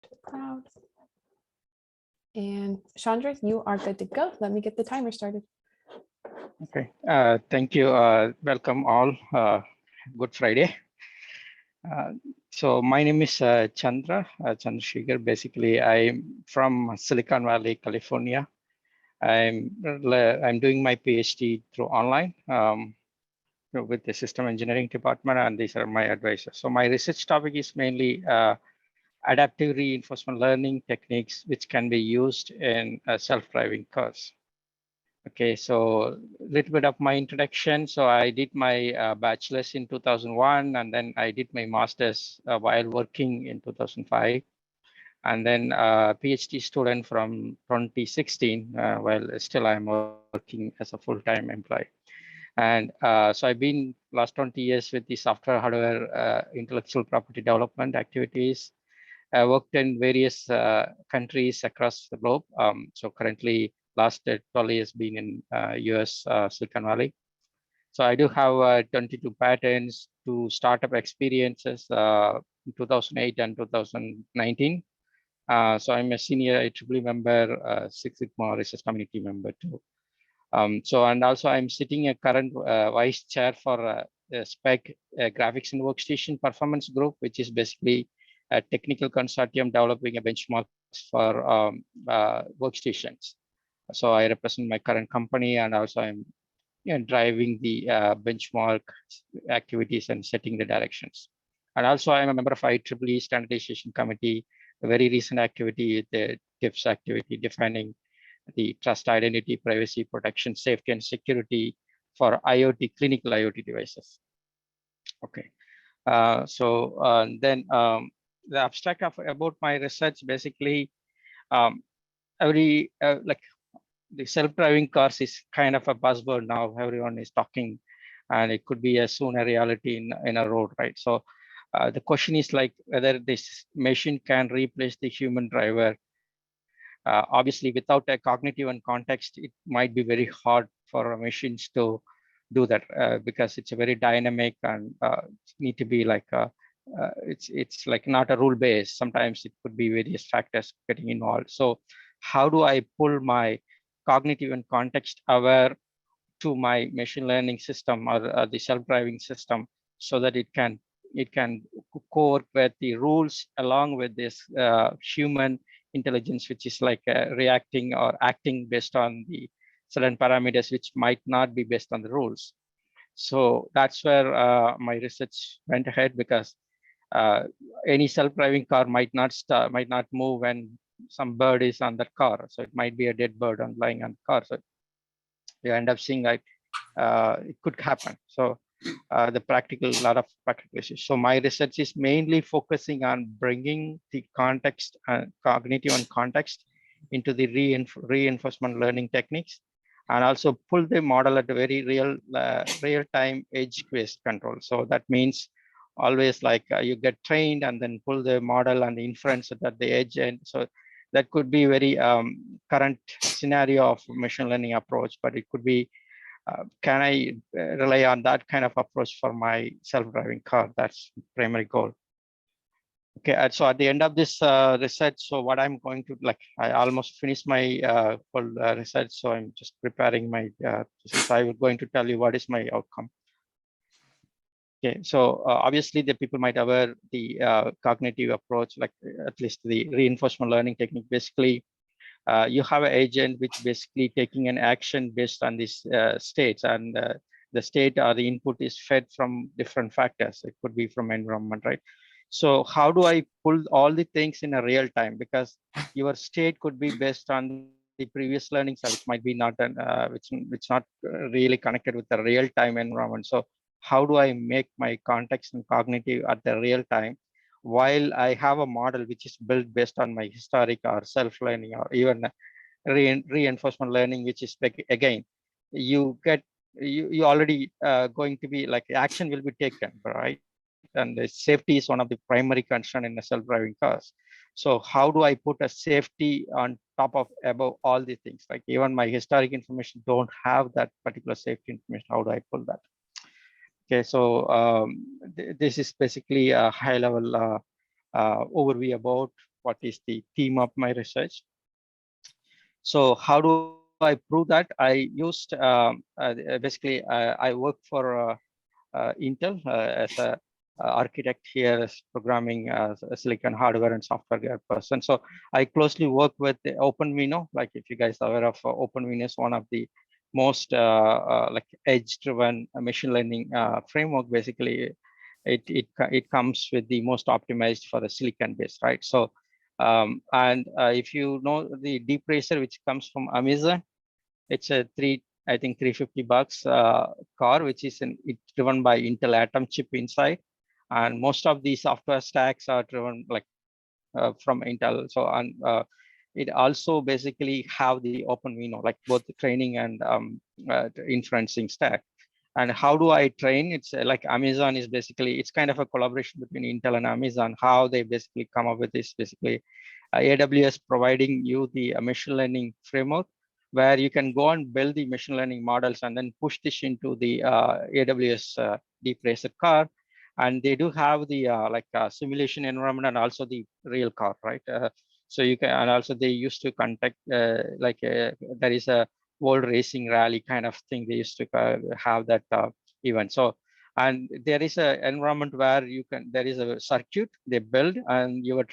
to the cloud. And Chandra, you are good to go. Let me get the timer started. Okay, thank you. Welcome all. Good Friday. So my name is Chandrasekaran. Basically, I'm from Silicon Valley, California. I'm doing my PhD through online with the system engineering department, and these are my advisors. So my research topic is mainly adaptive reinforcement learning techniques, which can be used in self-driving cars. Okay, so a little bit of my introduction. So I did my bachelor's in 2001, and then I did my master's while working in 2005. And then PhD student from 2016, while still I'm working as a full-time employee. And so I've been last 20 years with the software, hardware, intellectual property development activities. I worked in various countries across the globe. So currently, last 12 years been in US, Silicon Valley. So I do have 22 patents, 2 startup experiences in 2008 and 2019. So I'm a senior IEEE member, Six Sigma research community member too. So and also I'm sitting a current vice chair for a SPEC graphics and workstation performance group, which is basically a technical consortium developing a benchmarks for workstations. So I represent my current company, and also I'm driving the benchmark activities and setting the directions. And also I'm a member of IEEE standardization committee, a very recent activity, the TIPS activity, defining the trust, identity, privacy, protection, safety, and security for IoT, clinical IoT devices. Okay. Then the abstract about my research, basically, like the self-driving cars is kind of a buzzword now. Everyone is talking, and it could be a soon a reality in a road, right? So the question is like whether this machine can replace the human driver. Obviously, without a cognitive and context, it might be very hard for machines to do that because it's a very dynamic and need to be like it's like not a rule based. Sometimes it could be various factors getting involved. So how do I pull my cognitive and context aware to my machine learning system or the self-driving system so that it can co-work with the rules along with this human intelligence, which is like reacting or acting based on the certain parameters, which might not be based on the rules. So that's where my research went ahead, because any self-driving car might not move when some bird is on that car. So it might be a dead bird lying on the car. So you end up seeing like it could happen. So the lot of practical issues. So my research is mainly focusing on bringing the context, cognitive and context into the reinforcement learning techniques, and also pull the model at a very real-time edge-based control. So that means always like you get trained and then pull the model and the inference at the edge. And so that could be very current scenario of machine learning approach, but it could be can I rely on that kind of approach for my self-driving car? That's primary goal. Okay, and so at the end of this research, so what I'm going to I almost finished my full research, so I'm just preparing my thesis. I'm going to tell you what is my outcome. Okay, so obviously the people might aware the cognitive approach, like at least the reinforcement learning technique. Basically, you have an agent which basically taking an action based on these states, and the state or the input is fed from different factors. It could be from environment, right? So how do I pull all the things in a real time? Because your state could be based on the previous learning, so which might be not which not really connected with the real time environment. So how do I make my context and cognitive at the real time, while I have a model which is built based on my historic or self-learning or even reinforcement learning, which is again, you already going to be like action will be taken, right? And the safety is one of the primary concern in the self-driving cars. So how do I put a safety on top of above all the things? Like even my historic information don't have that particular safety information. How do I pull that? Okay, so this is basically a high-level overview about what is the theme of my research. So how do I prove that? I used basically I work for Intel as a architect here, as programming silicon hardware and software person. So I closely work with the OpenVINO. Like if you guys are aware of OpenVINO, is one of the most like edge-driven machine learning framework. Basically, it comes with the most optimized for the silicon base, right? So and if you know the deep racer, which comes from Amazon, it's a I think $350 car, which is it's driven by Intel Atom chip inside, and most of the software stacks are driven like from Intel. So and it also basically have the OpenVINO, like both the training and inferencing stack. And how do I train? It's like Amazon is basically, it's kind of a collaboration between Intel and Amazon. How they basically come up with this, basically AWS providing you the machine learning framework where you can go and build the machine learning models and then push this into the AWS deep racer car. And they do have the like simulation environment and also the real car, right? So you can, and also they used to contact like there is a world racing rally kind of thing. They used to have that event. So, and there is an environment where you can, there is a circuit they build, and your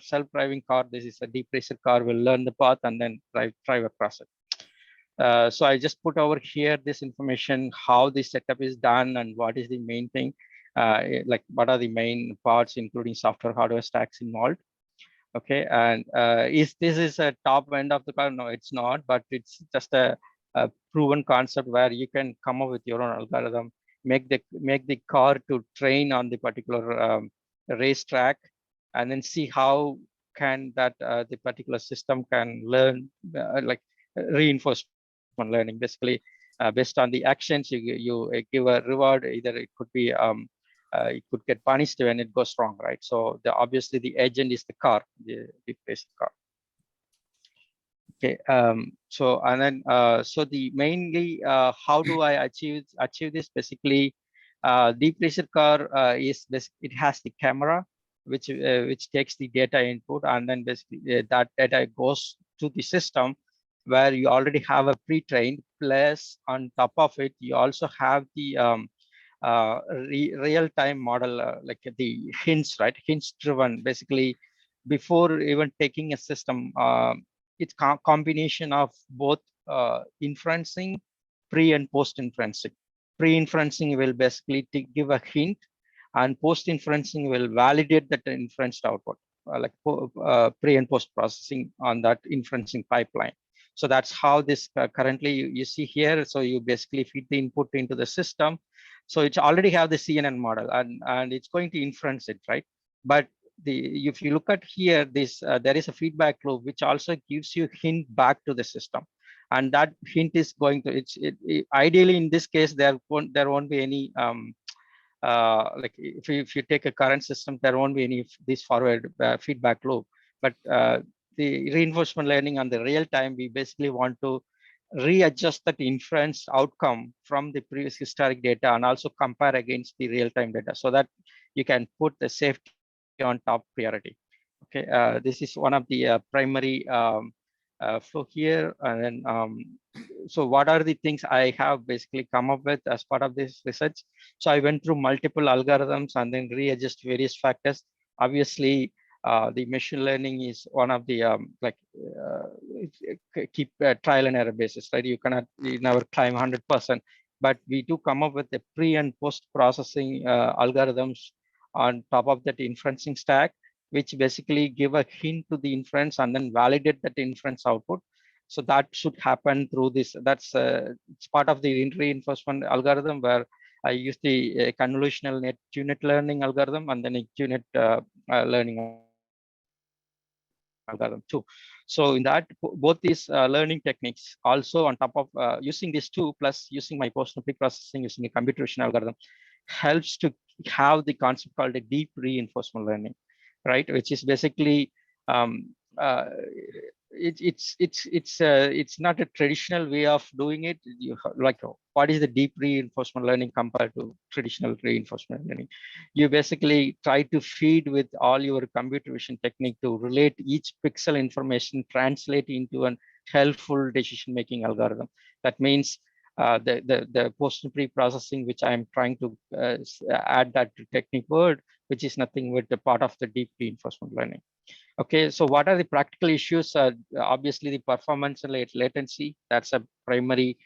self-driving car, this is a deep racer car, will learn the path and then drive across it. So I just put over here this information, how this setup is done and what is the main thing, like what are the main parts, including software, hardware stacks involved. Okay, and is this is a top end of the car? No, it's not, but it's just a proven concept where you can come up with your own algorithm, make the car to train on the particular racetrack, and then see how can that the particular system can learn like reinforcement learning, basically based on the actions you give a reward. Either it could be it could get punished when it goes wrong, right? So obviously the agent is the car, the basic car. Okay, so and then so the mainly how do I achieve this? Basically, deep racer car is it has the camera which takes the data input, and then basically that data goes to the system where you already have a pre-trained. Plus, on top of it, you also have the real-time model, like the hints, right? Hints driven, basically, before even taking a system, it's combination of both inferencing, pre and post inferencing. Pre inferencing will basically give a hint, and post inferencing will validate that inferenced output, like pre and post processing on that inferencing pipeline. So that's how this currently you see here. So you basically feed the input into the system. So it's already have the CNN model, and it's going to inference it, right? But if you look at here, this there is a feedback loop which also gives you hint back to the system, and that hint is going to ideally in this case there won't be any like if you take a current system, there won't be any this forward feedback loop. But the reinforcement learning on the real time, we basically want to readjust that inference outcome from the previous historic data and also compare against the real-time data, so that you can put the safety on top priority. Okay, this is one of the primary flow here. And then so what are the things I have basically come up with as part of this research? So I went through multiple algorithms and then readjust various factors. Obviously, the machine learning is one of the like keep trial and error basis, right? You never climb 100%, but we do come up with the pre and post processing algorithms on top of that inferencing stack, which basically give a hint to the inference and then validate that inference output. So that should happen through this. That's it's part of the reinforcement algorithm, where I use the convolutional net learning algorithm and then a unit learning algorithm too. So in that, both these learning techniques, also on top of using these two, plus using my post pre-processing using a computer vision algorithm, helps to have the concept called a deep reinforcement learning, right? Which is basically it's not a traditional way of doing it. Like what is the deep reinforcement learning compared to traditional reinforcement learning? You basically try to feed with all your computer vision technique to relate each pixel information, translate into an helpful decision making algorithm. That means the post pre-processing, which I'm trying to add that to technique word, which is nothing but the part of the deep reinforcement learning. Okay, so what are the practical issues? Obviously, the performance and latency, that's a primary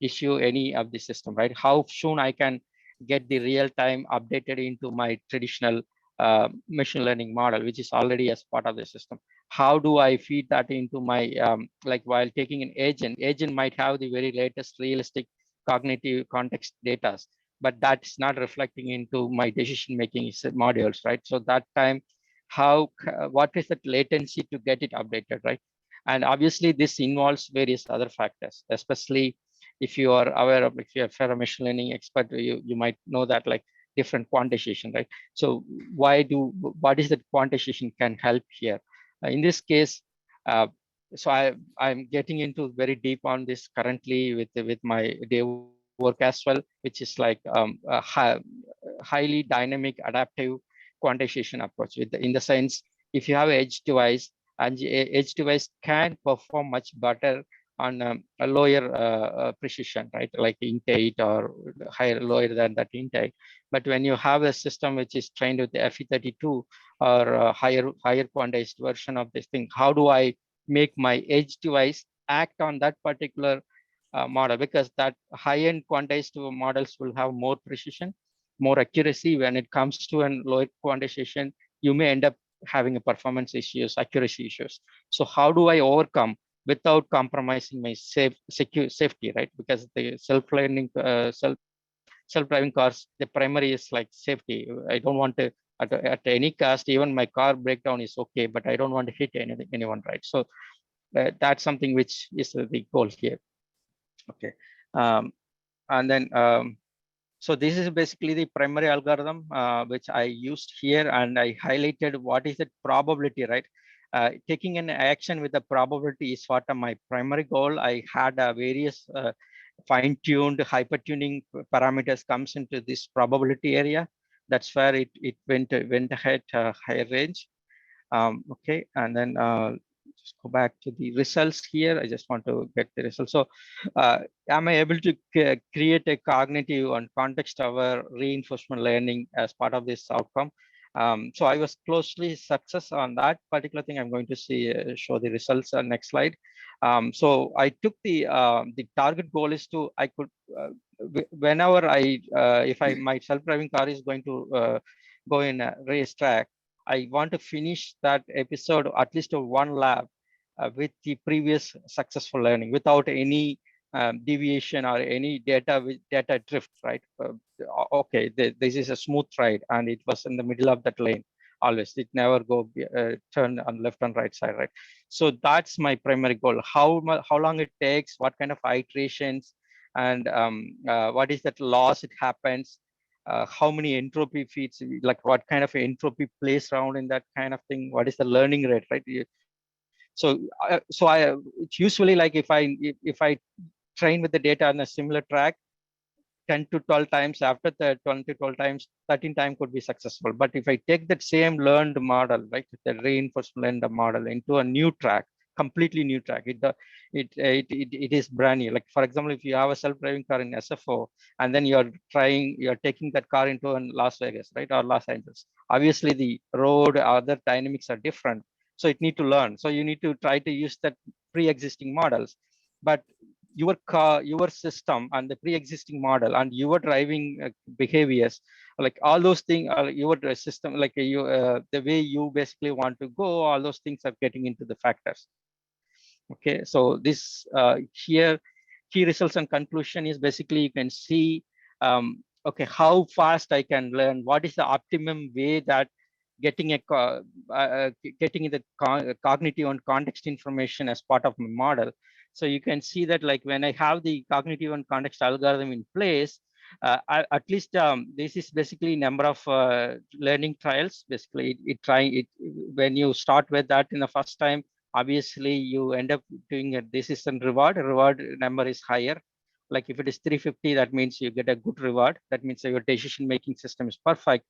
issue any of the system, right? How soon I can get the real time updated into my traditional machine learning model, which is already as part of the system. How do I feed that into my, like while taking an agent might have the very latest realistic cognitive context data, but that's not reflecting into my decision making modules, right? So that time, what is the latency to get it updated, right? And obviously this involves various other factors, especially if you are aware of, if you're a machine learning expert, you might know that like different quantization, right? So what is that quantization can help here? In this case, uh, so I'm getting into very deep on this currently with my day work as well, which is like a highly dynamic adaptive quantization approach. In the sense, if you have an edge device, and edge device can perform much better on a lower precision, right? Like int8 or higher, lower than that int8. But when you have a system which is trained with the FE32 or higher quantized version of this thing, how do I make my edge device act on that particular model? Because that high-end quantized models will have more precision, more accuracy. When it comes to a lower quantization, you may end up having a performance issues, accuracy issues. So how do I overcome without compromising my safety, right? Because the self-learning, self-driving cars, the primary is like safety. I don't want to, at any cost, even my car breakdown is okay, but I don't want to hit anyone, right? So that's something which is the goal here. Okay. And then so this is basically the primary algorithm which I used here, and I highlighted what is the probability, right? Taking an action with the probability is what my primary goal. I had various fine-tuned hyper-tuning parameters comes into this probability area. That's where it went ahead higher range. Okay, and then just go back to the results here. I just want to get the results. So am I able to create a cognitive and context-aware reinforcement learning as part of this outcome? So I was closely success on that particular thing. I'm going to see show the results on next slide. So I took the target goal is to I could whenever I if I my self-driving car is going to go in a race track, I want to finish that episode at least one lap with the previous successful learning without any deviation or any data drift, right? Okay, this is a smooth ride and it was in the middle of that lane always. It never go turn on left and right side, right? So that's my primary goal. How long it takes, what kind of iterations, and what is that loss it happens, how many entropy feeds, like what kind of entropy plays around in that kind of thing, what is the learning rate, right? It's usually like if I train with the data on a similar track 10 to 12 times, after the 20 to 12 times, 13 times could be successful. But if I take that same learned model, right, the reinforcement learned model into a new track, completely new track, it is brand new. Like for example, if you have a self-driving car in SFO, and then you're taking that car into Las Vegas, right, or Los Angeles. Obviously, the road, other dynamics are different, so it need to learn. So you need to try to use that pre-existing models, but your car, your system, and the pre-existing model, and your driving behaviors, like all those things, your system, like the way you basically want to go, all those things are getting into the factors. Okay, so this here, key results and conclusion is basically you can see, okay, how fast I can learn, what is the optimum way that getting getting the cognitive and context information as part of my model. So you can see that like when I have the cognitive and context algorithm in place, at least this is basically number of learning trials. Basically, it trying it when you start with that in the first time, obviously you end up doing a decision reward. Reward number is higher. Like if it is 350, that means you get a good reward. That means that your decision making system is perfect.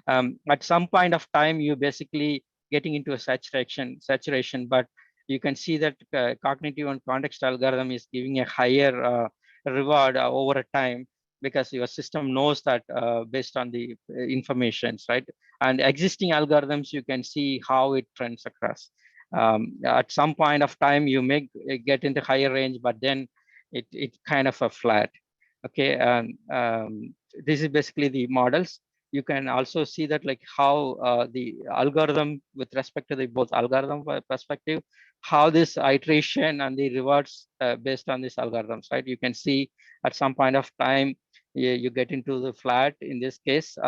At some point of time, you basically getting into a saturation, but you can see that cognitive and context algorithm is giving a higher reward over a time, because your system knows that based on the informations, right? And existing algorithms, you can see how it trends across. At some point of time, you may get into higher range, but then it kind of a flat. Okay, this is basically the models. You can also see that like how the algorithm with respect to the both algorithm perspective, how this iteration and the rewards based on these algorithms, right? You can see at some point of time, you get into the flat in this case.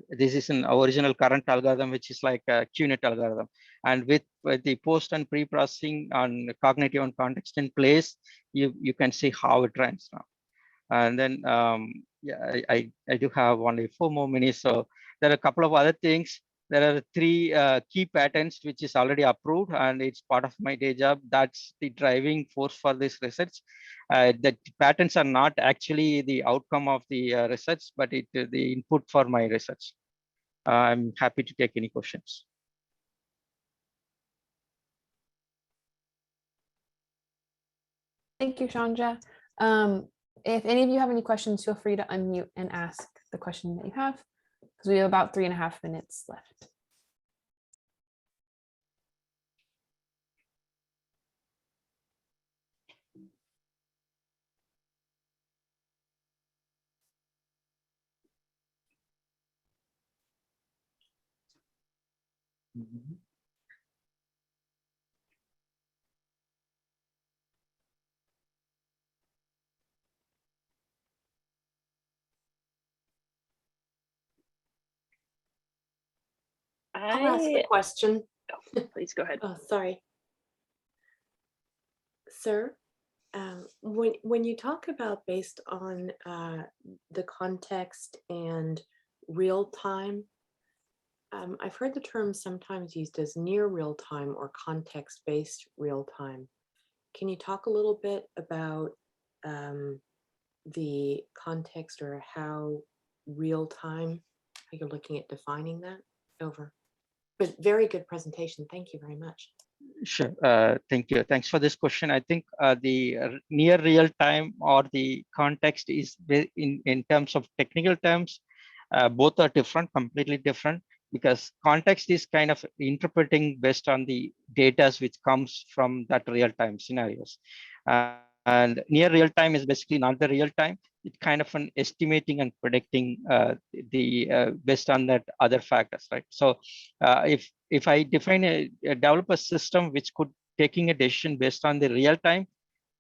This is an original current algorithm, which is like a QNet algorithm. And with the post and pre-processing on cognitive and context in place, you can see how it runs now. And then, yeah, I do have only 4 more minutes. So there are a couple of other things. There are 3 key patents, which is already approved, and it's part of my day job. That's the driving force for this research. The patents are not actually the outcome of the research, but the input for my research. I'm happy to take any questions. Thank you, Chandra. If any of you have any questions, feel free to unmute and ask the question that you have, because we have about 3.5 minutes left. I'll ask a question. Oh, please go ahead. Oh, sorry. Sir, when you talk about based on the context and real time, I've heard the term sometimes used as near real time or context-based real time. Can you talk a little bit about the context or how real time, how you're looking at defining that? Over. But very good presentation. Thank you very much. Sure. Thank you. Thanks for this question. I think the near real time or the context is in terms of technical terms, both are different, completely different, because context is kind of interpreting based on the data which comes from that real time scenarios. And near real time is basically not the real time. It's kind of an estimating and predicting based on that other factors, right? So if I define develop a system which could taking a decision based on the real time,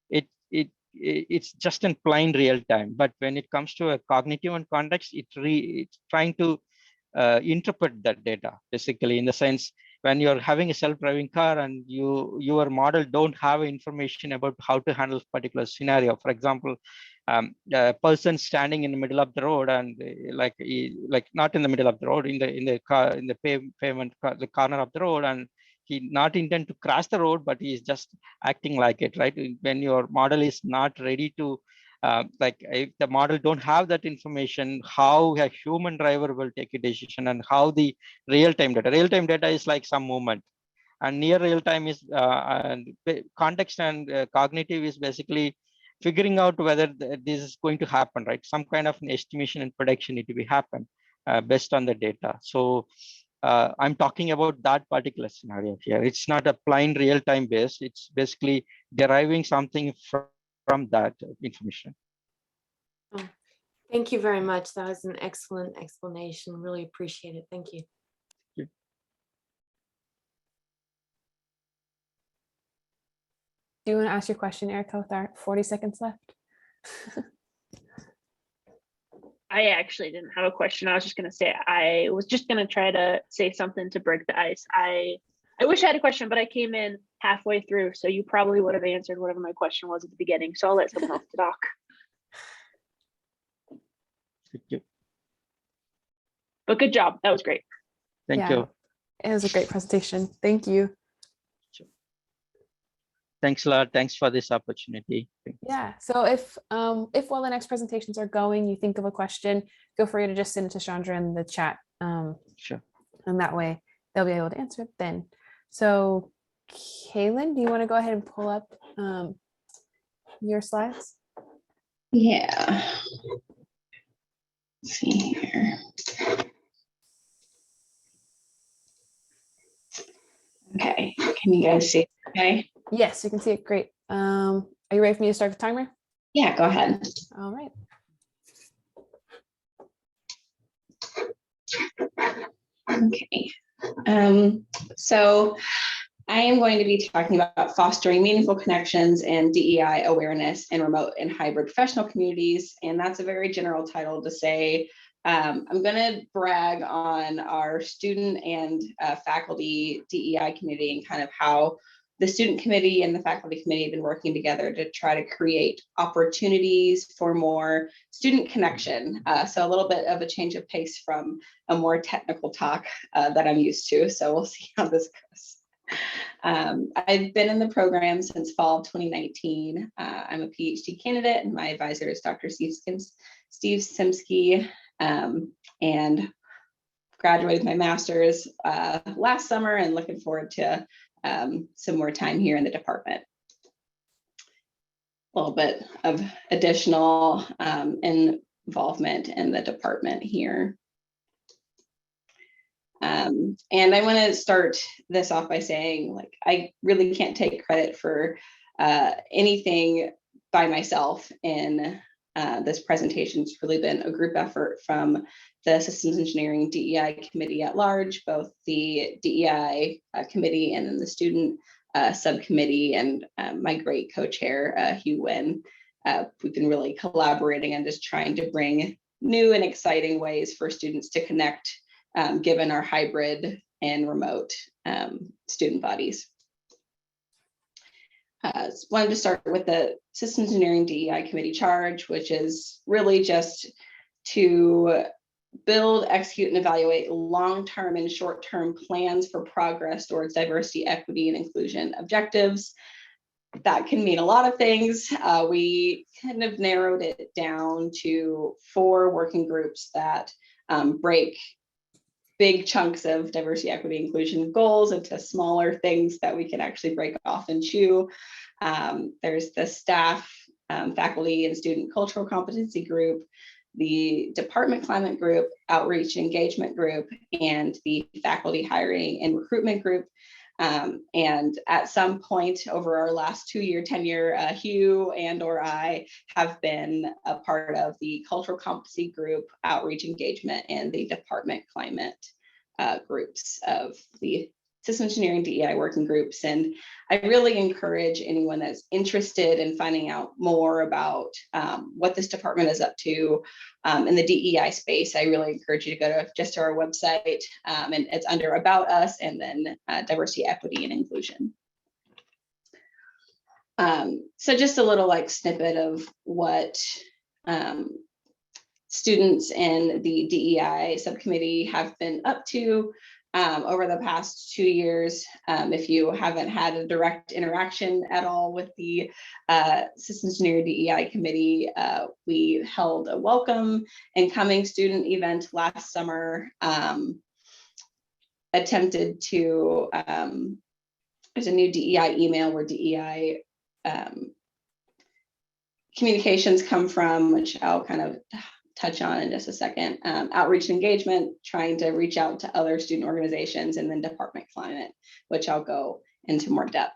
it's just in plain real time. But when it comes to a cognitive and context, it's trying to interpret that data, basically, in the sense when you're having a self-driving car and your model don't have information about how to handle a particular scenario. For example, a person standing in the middle of the road and like not in the middle of the road, in the car, in the pavement, the corner of the road, and he not intend to cross the road, but he is just acting like it, right? When your model is not ready to like if the model don't have that information, how a human driver will take a decision, and how the real-time data is like some movement, and near real-time is and context and cognitive is basically figuring out whether this is going to happen, right? Some kind of an estimation and prediction need to be happen based on the data. So I'm talking about that particular scenario here. It's not a plain real-time based. It's basically deriving something from that information. Oh, thank you very much. That was an excellent explanation. Really appreciate it. Thank you. Do you want to ask your question, Erica, with our 40 seconds left? I actually didn't have a question. I was just going to say, I was just going to try to say something to break the ice. I wish I had a question, but I came in halfway through, so you probably would have answered whatever my question was at the beginning. So I'll let someone else talk. Thank you. But good job. That was great. Thank you. It was a great presentation. Thank you. Thanks a lot. Thanks for this opportunity. Yeah. So if while the next presentations are going, you think of a question, feel free to just send it to Chandra in the chat. Sure. And that way they'll be able to answer it then. So Cailin, do you want to go ahead and pull up your slides? Yeah. Let's see here. Okay, can you guys see? Okay. Yes, you can see it. Great. Are you ready for me to start the timer? Yeah, go ahead. All right. Okay. So I am going to be talking about fostering meaningful connections and DEI awareness in remote and hybrid professional communities. And that's a very general title to say, I'm going to brag on our student and faculty DEI community and kind of how the student committee and the faculty committee have been working together to try to create opportunities for more student connection. So a little bit of a change of pace from a more technical talk that I'm used to. So we'll see how this goes. I've been in the program since fall of 2019. I'm a PhD candidate and my advisor is Dr. Steve Simsky, and graduated my master's last summer and looking forward to some more time here in the department. A little bit of additional involvement in the department here. And I want to start this off by saying, like, I really can't take credit for anything by myself in this presentation. It's really been a group effort from the Systems Engineering DEI committee at large, both the DEI committee and then the student subcommittee, and my great co-chair, Hugh Wynn. We've been really collaborating and just trying to bring new and exciting ways for students to connect, given our hybrid and remote student bodies. Wanted to start with the Systems Engineering DEI committee charge, which is really just to build, execute, and evaluate long-term and short-term plans for progress towards diversity, equity, and inclusion objectives. That can mean a lot of things. We kind of narrowed it down to 4 working groups that break big chunks of diversity, equity, inclusion goals into smaller things that we can actually break off and chew. There's the staff, faculty, and student cultural competency group, the department climate group, outreach engagement group, and the faculty hiring and recruitment group. And at some point over our last 2-year tenure, Hugh and or I have been a part of the cultural competency group, outreach engagement, and the department climate groups of the Systems Engineering DEI working groups. And I really encourage anyone that's interested in finding out more about what this department is up to in the DEI space. I really encourage you to go to our website, and it's under About Us, and then Diversity, Equity, and Inclusion. So just a little like snippet of what students in the DEI subcommittee have been up to over the past 2 years. If you haven't had a direct interaction at all with the Systems Engineering DEI committee, we held a welcome and coming student event last summer, attempted to, there's a new DEI email where DEI communications come from, which I'll kind of touch on in just a second. Outreach engagement, trying to reach out to other student organizations, and then department climate, which I'll go into more depth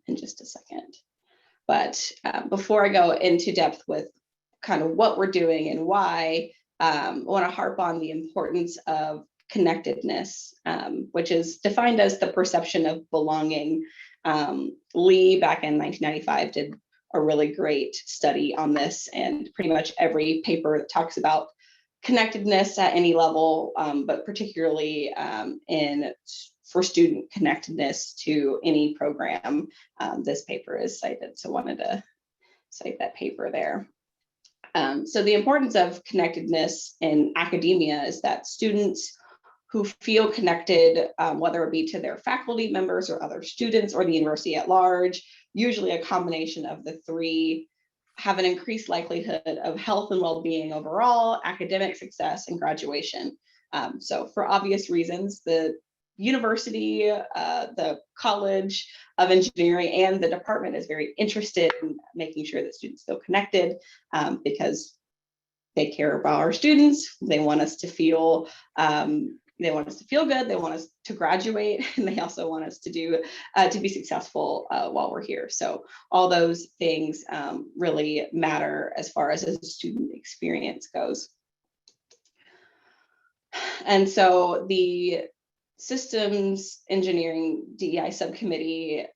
in just a second. But before I go into depth with kind of what we're doing and why, I want to harp on the importance of connectedness, which is defined as the perception of belonging. Lee, back in 1995, did a really great study on this, and pretty much every paper that talks about connectedness at any level, but particularly for student connectedness to any program, this paper is cited. So wanted to cite that paper there. So the importance of connectedness in academia is that students who feel connected, whether it be to their faculty members or other students or the university at large, usually a combination of the three, have an increased likelihood of health and well-being overall, academic success, and graduation. So for obvious reasons, the university, the College of Engineering, and the department is very interested in making sure that students feel connected, because they care about our students. They want us to feel good. They want us to graduate, and they also want us to be successful while we're here. So all those things really matter as far as a student experience goes. And so the Systems Engineering DEI subcommittee,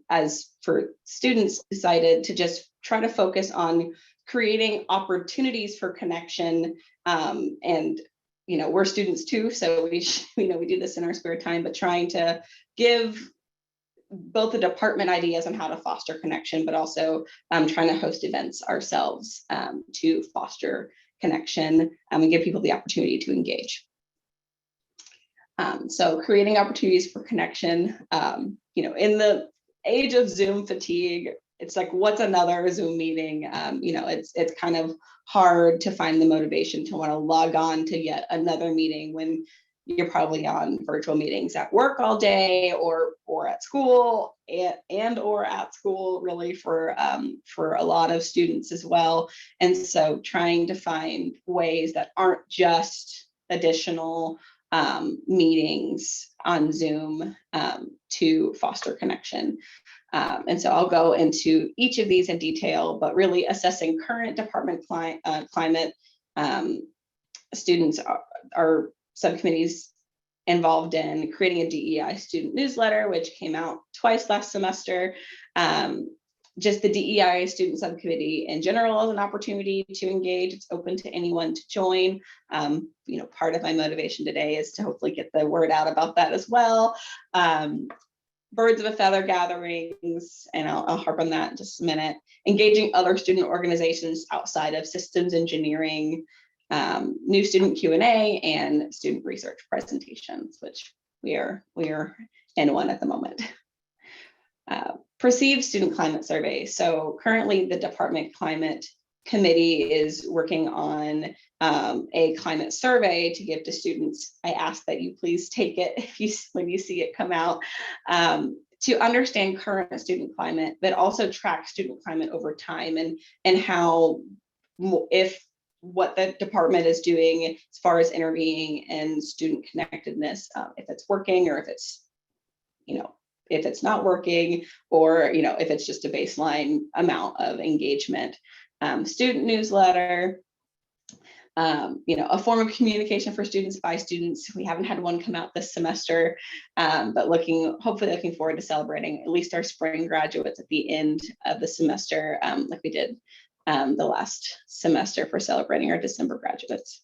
as for students, decided to just try to focus on creating opportunities for connection. And we're students too, so we do this in our spare time, but trying to give both the department ideas on how to foster connection, but also trying to host events ourselves to foster connection and give people the opportunity to engage. So creating opportunities for connection, in the age of Zoom fatigue, it's like, what's another Zoom meeting? It's kind of hard to find the motivation to want to log on to yet another meeting when you're probably on virtual meetings at work all day or at school and or at school, really, for a lot of students as well. And so trying to find ways that aren't just additional meetings on Zoom to foster connection. And so I'll go into each of these in detail, but really assessing current department climate. Students are subcommittees involved in creating a DEI student newsletter, which came out twice last semester. Just the DEI student subcommittee in general is an opportunity to engage. It's open to anyone to join. Part of my motivation today is to hopefully get the word out about that as well. Birds of a feather gatherings, and I'll harp on that in just a minute. Engaging other student organizations outside of systems engineering, new student Q&A, and student research presentations, which we are in one at the moment. Perceived student climate survey. So currently the department climate committee is working on a climate survey to give to students. I ask that you please take it when you see it come out, to understand current student climate, but also track student climate over time and how, if what the department is doing as far as intervening in student connectedness, if it's working or if it's not working, or if it's just a baseline amount of engagement. Student newsletter, a form of communication for students by students. We haven't had one come out this semester, but hopefully looking forward to celebrating at least our spring graduates at the end of the semester, like we did the last semester for celebrating our December graduates.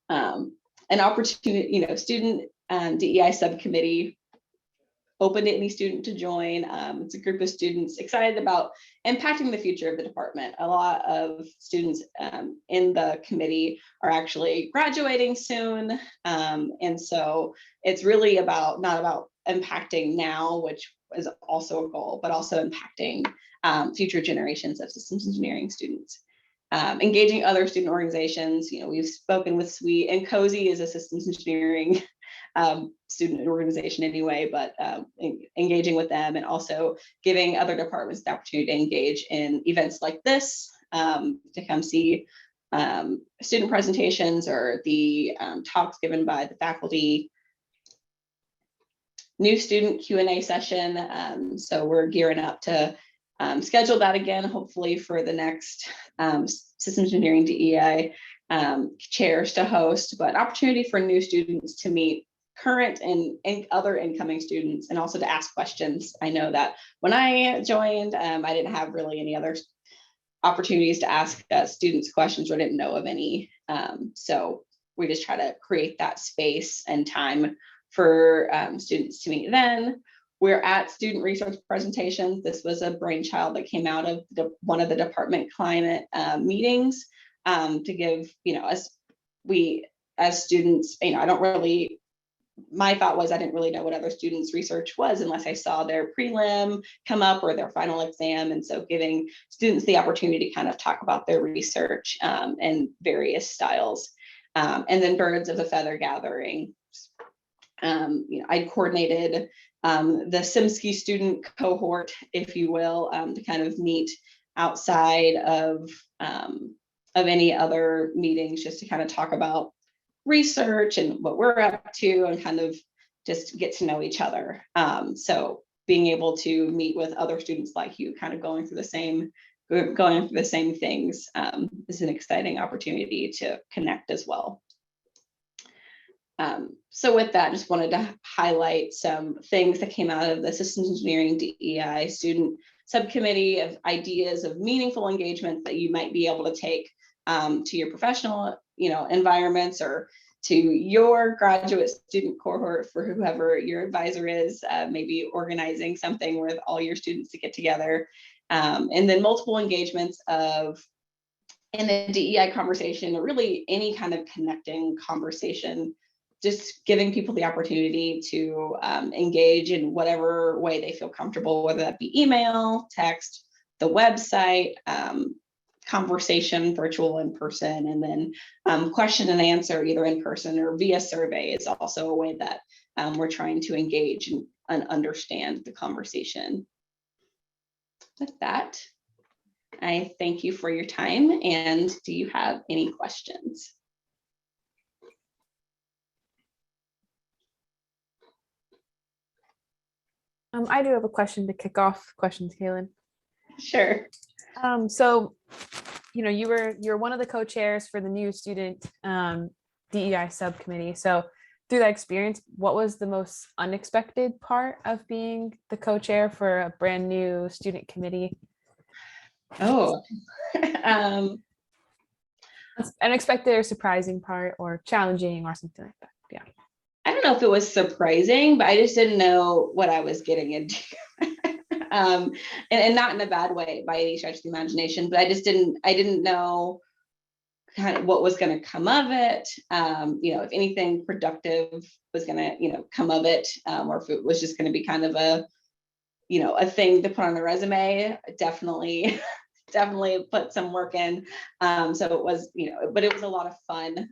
An opportunity, student DEI subcommittee, open to any student to join. It's a group of students excited about impacting the future of the department. A lot of students in the committee are actually graduating soon. And so it's really not about impacting now, which is also a goal, but also impacting future generations of systems engineering students. Engaging other student organizations. We've spoken with SWE, and COSY is a systems engineering student organization anyway, but engaging with them and also giving other departments the opportunity to engage in events like this, to come see student presentations or the talks given by the faculty. New student Q&A session. So we're gearing up to schedule that again, hopefully for the next Systems Engineering DEI chairs to host, but opportunity for new students to meet current and other incoming students, and also to ask questions. I know that when I joined, I didn't have really any other opportunities to ask students questions, or didn't know of any. So we just try to create that space and time for students to meet. Then we're at student research presentations. This was a brainchild that came out of one of the department climate meetings, to give, as students, I don't really, my thought was I didn't really know what other students' research was unless I saw their prelim come up or their final exam. And so giving students the opportunity to kind of talk about their research and various styles. And then birds of a feather gathering. I coordinated the Simsky student cohort, if you will, to kind of meet outside of any other meetings, just to kind of talk about research and what we're up to and kind of just get to know each other. So being able to meet with other students like you, kind of going through the same things is an exciting opportunity to connect as well. So with that, just wanted to highlight some things that came out of the Systems Engineering DEI student subcommittee of ideas of meaningful engagement that you might be able to take to your professional, environments, or to your graduate student cohort for whoever your advisor is, maybe organizing something with all your students to get together. And then multiple engagements in the DEI conversation, or really any kind of connecting conversation, just giving people the opportunity to engage in whatever way they feel comfortable, whether that be email, text, the website, conversation, virtual, in person, and then question and answer either in person or via survey is also a way that we're trying to engage and understand the conversation. With that, I thank you for your time, and do you have any questions? I do have a question to kick off questions, Cailin. Sure. So, you're one of the co-chairs for the new student DEI subcommittee. So through that experience, what was the most unexpected part of being the co-chair for a brand new student committee? Oh, Unexpected or surprising part, or challenging, or something like that. Yeah. I don't know if it was surprising, but I just didn't know what I was getting into. And not in a bad way by any stretch of the imagination, but I didn't know kind of what was going to come of it. If anything productive was going to, come of it, or if it was just going to be kind of a thing to put on the resume. Definitely put some work in. So it was, but it was a lot of fun.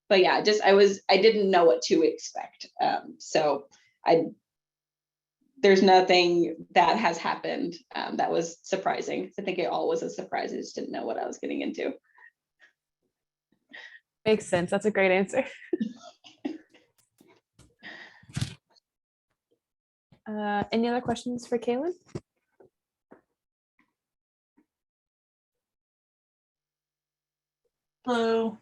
But yeah, I didn't know what to expect. So there's nothing that has happened that was surprising. I think it all was a surprise. I just didn't know what I was getting into. Makes sense. That's a great answer. Any other questions for Cailin? Hello.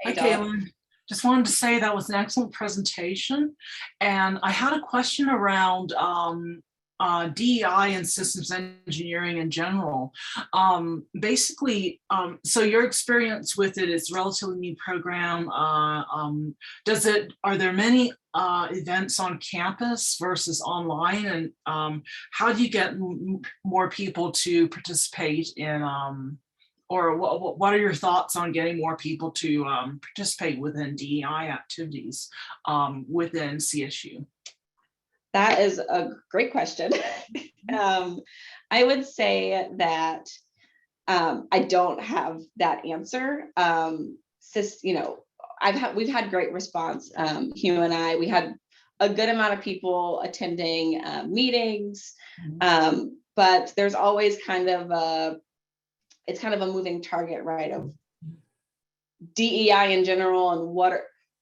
Hi, Hey, Dawn. Cailin. Just wanted to say that was an excellent presentation. And I had a question around DEI and systems engineering in general. So your experience with it is a relatively new program. Are there many events on campus versus online? And how do you get more people to participate in or what are your thoughts on getting more people to participate within DEI activities within CSU? That is a great question. I would say that I don't have that answer. We've had great response. Hugh and I, we had a good amount of people attending meetings, but there's always it's kind of a moving target, right? Of DEI in general, and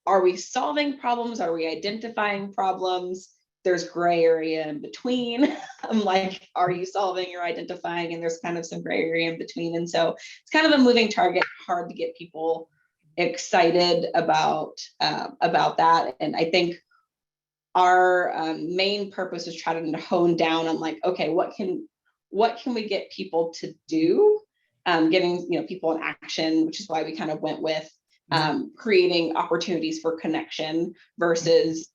are we solving problems? Are we identifying problems? There's gray area in between. I'm like, are you solving or identifying? And there's kind of some gray area in between. And so it's kind of a moving target, hard to get people excited about that. And I think our main purpose is trying to hone down on like, okay, what can we get people to do? Getting people in action, which is why we kind of went with creating opportunities for connection versus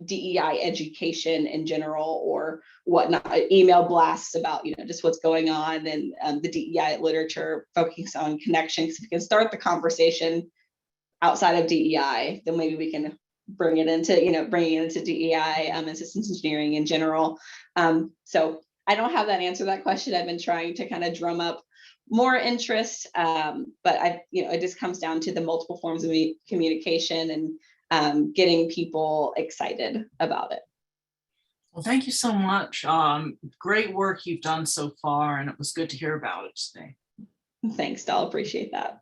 DEI education in general or whatnot, email blasts about just what's going on, and the DEI literature focusing on connection. Because if we can start the conversation outside of DEI, then maybe we can bring it into, bringing it into DEI and systems engineering in general. So I don't have that answer to that question. I've been trying to kind of drum up more interest, but it just comes down to the multiple forms of communication and getting people excited about it. Well, thank you so much. Great work you've done so far, and it was good to hear about it today. Thanks, Dal. Appreciate that.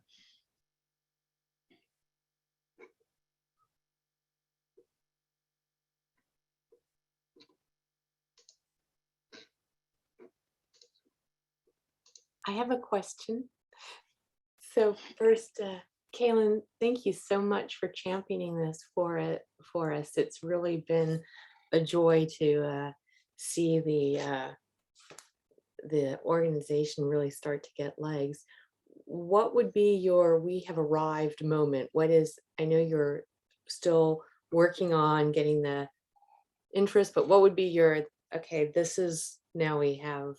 I have a question. So first, Cailin, thank you so much for championing this for us. It's really been a joy to see the organization really start to get legs. What would be your "we have arrived" moment? I know you're still working on getting the interest, but what would be your, okay, this is, now we have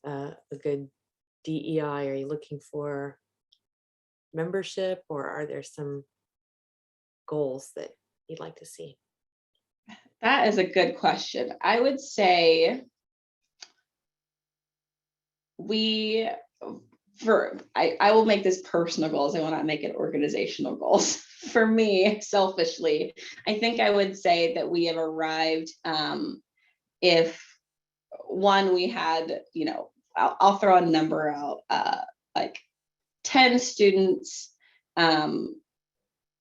a good DEI? Are you looking for membership, or are there some goals that you'd like to see? That is a good question. I would say I will make this personal goals. I will not make it organizational goals. For me, selfishly, I think I would say that we have arrived if one, we had, I'll throw a number out, like 10 students kind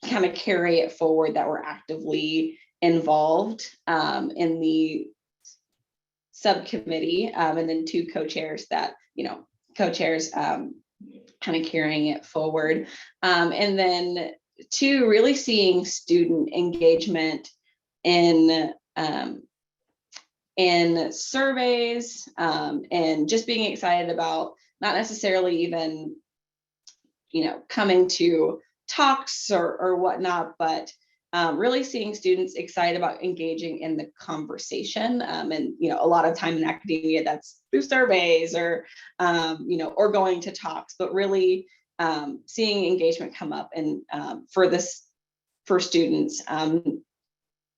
of carry it forward that were actively involved in the subcommittee, and then 2 co-chairs that, co-chairs kind of carrying it forward. And then 2, really seeing student engagement in surveys, and just being excited about not necessarily even, coming to talks or whatnot, but really seeing students excited about engaging in the conversation. And, a lot of time in academia, that's through surveys or, or going to talks, but really seeing engagement come up and for students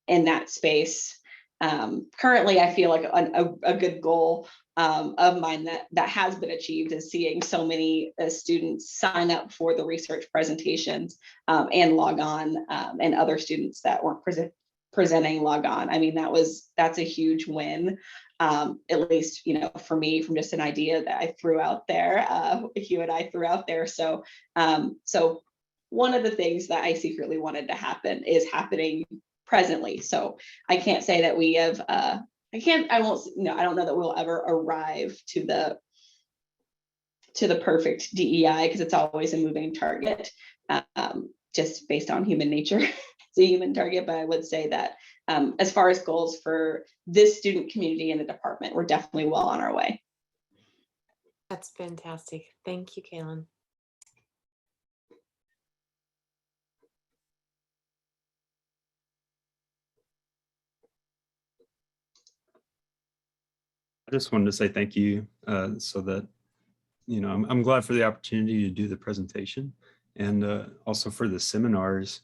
in that space. Currently, I feel like a good goal of mine that has been achieved is seeing so many students sign up for the research presentations and log on, and other students that weren't presenting log on. I mean, that's a huge win, at least, for me, from just an idea that I threw out there, Hugh and I threw out there. So one of the things that I secretly wanted to happen is happening presently. So I can't say that we have, I don't know that we'll ever arrive to the perfect DEI, because it's always a moving target, just based on human nature. It's a human target, but I would say that as far as goals for this student community in the department, we're definitely well on our way. That's fantastic. Thank you, Cailin. I just wanted to say thank you, so that, I'm glad for the opportunity to do the presentation, and also for the seminars.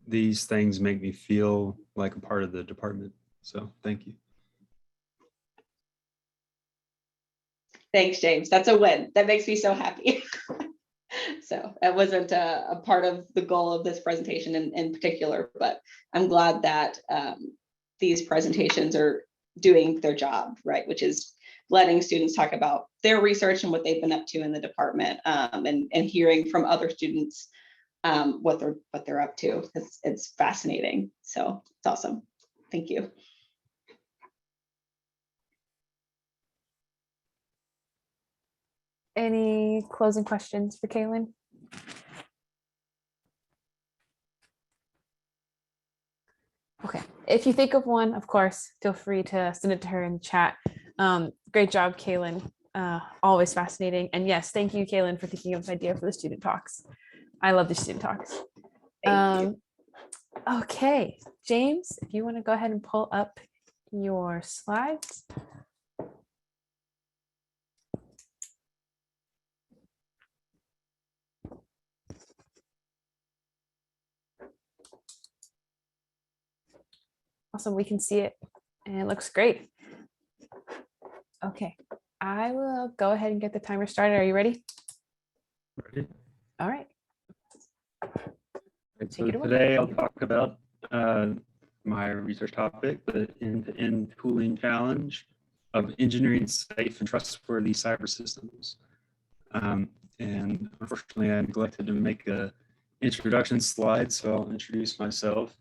These things make me feel like a part of the department. So thank you. Thanks, James. That's a win. That makes me so happy. So that wasn't a part of the goal of this presentation in particular, but I'm glad that these presentations are doing their job, right, which is letting students talk about their research and what they've been up to in the department, and hearing from other students what they're up to. It's fascinating. So it's awesome. Thank you. Any closing questions for Cailin? Okay, if you think of one, of course, feel free to send it to her in the chat. Great job, Cailin. Always fascinating. And yes, thank you, Cailin, for thinking of this idea for the student talks. I love the student talks. Thank you. Okay, James, if you want to go ahead and pull up your slides. Awesome. We can see it and it looks great. Okay, I will go ahead and get the timer started. Are you ready? Ready? All right. So it away. today I'll talk about my research topic, the end-to-end tooling challenge of engineering safe and trustworthy cyber systems. And unfortunately, I neglected to make a introduction slide, so I'll introduce myself.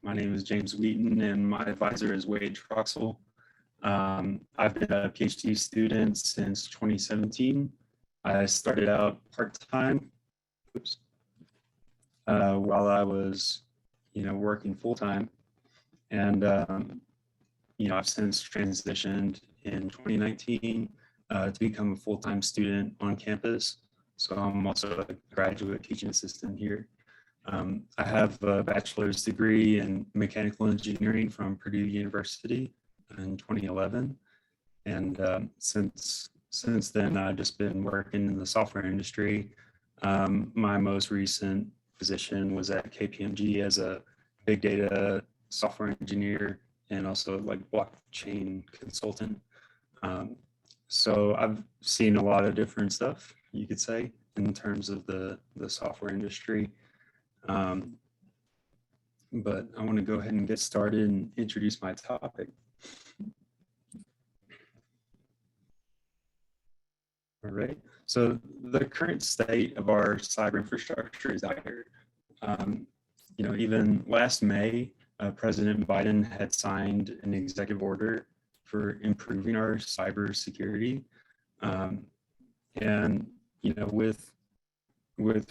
My name is James Wheaton, and my advisor is Wade Troxel. I've been a PhD student since 2017. I started out part-time while I was, working full-time. And, I've since transitioned in 2019 to become a full-time student on campus. So I'm also a graduate teaching assistant here. I have a bachelor's degree in mechanical engineering from Purdue University in 2011. And since then, I've just been working in the software industry. My most recent position was at KPMG as a big data software engineer and also like blockchain consultant. So I've seen a lot of different stuff, you could say, in terms of the software industry. But I want to go ahead and get started and introduce my topic. All right, so the current state of our cyber infrastructure is dire. Even last May, President Biden had signed an executive order for improving our cyber security. And, with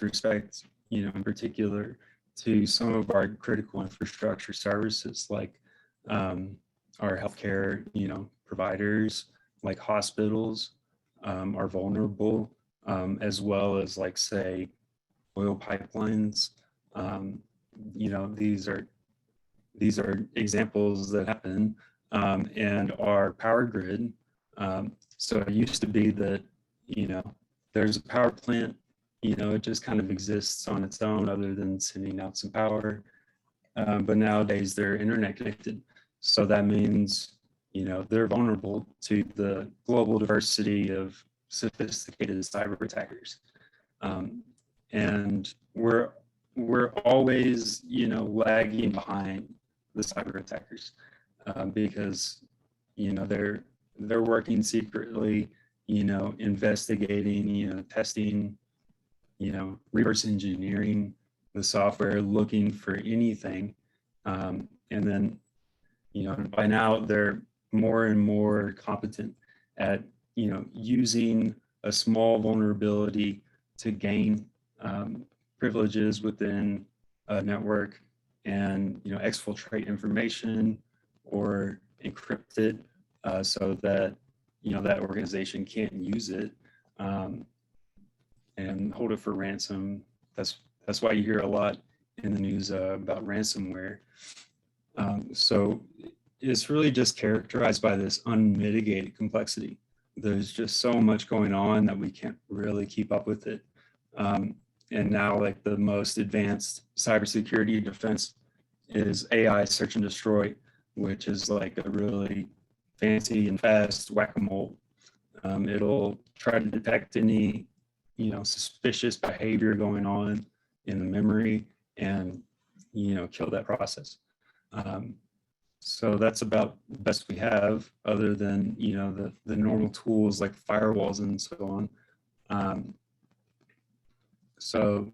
respect, in particular to some of our critical infrastructure services like our healthcare, providers like hospitals are vulnerable, as well as like, say, oil pipelines. These are examples that happen, and our power grid. So it used to be that, there's a power plant, it just kind of exists on its own other than sending out some power. But nowadays they're internet connected. So that means, they're vulnerable to the global diversity of sophisticated cyber attackers. And we're always, lagging behind the cyber attackers because, they're working secretly, investigating, testing, reverse engineering the software, looking for anything. And then, by now they're more and more competent at, using a small vulnerability to gain privileges within a network and, exfiltrate information or encrypt it so that, that organization can't use it and hold it for ransom. That's why you hear a lot in the news about ransomware. So it's really just characterized by this unmitigated complexity. There's just so much going on that we can't really keep up with it. And now, like, the most advanced cybersecurity defense is AI search and destroy, which is like a really fancy and fast whack-a-mole. It'll try to detect any, suspicious behavior going on in the memory and, kill that process. So that's about the best we have, other than, the normal tools like firewalls and so on. So,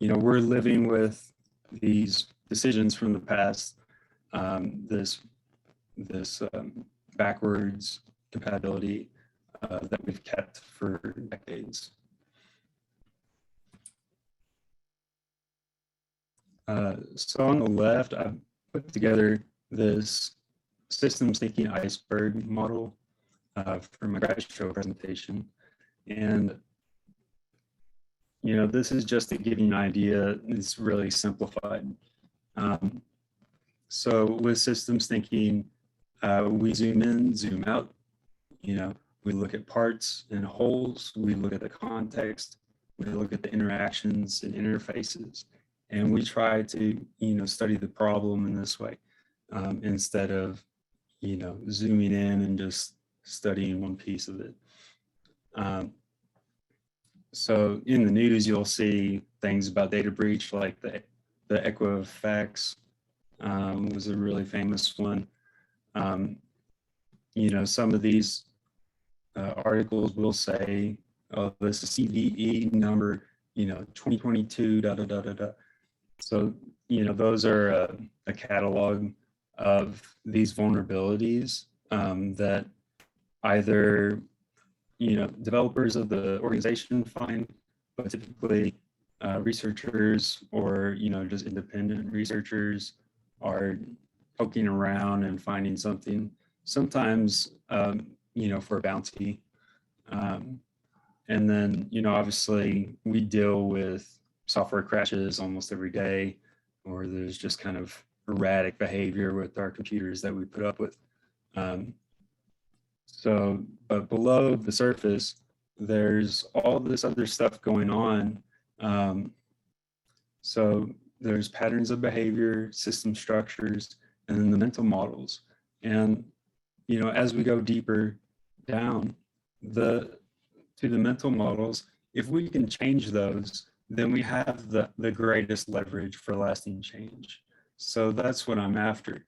we're living with these decisions from the past, this backwards compatibility that we've kept for decades. So on the left, I've put together this systems thinking iceberg model for my graduate show presentation. And this is just to give you an idea. It's really simplified. So with systems thinking, we zoom in, zoom out. We look at parts and wholes. We look at the context. We look at the interactions and interfaces. And we try to, study the problem in this way. instead of, you know, zooming in and just studying one piece of it. So in the news, you'll see things about data breach, like the Equifax was a really famous one. You know, some of these articles will say, oh, this is CVE number, you know, 2022, da, da, da, da, da. So, you know, those are a catalog of these vulnerabilities that either, you know, developers of the organization find, but typically researchers or, you know, just independent researchers are poking around and finding something, sometimes, you know, for a bounty. And then, you know, obviously we deal with software crashes almost every day, or there's just kind of erratic behavior with our computers that we put up with. So, but below the surface, there's all this other stuff going on. So there's patterns of behavior, system structures, and then the mental models. And, you know, as we go deeper down to the mental models, if we can change those, then we have the greatest leverage for lasting change. So that's what I'm after.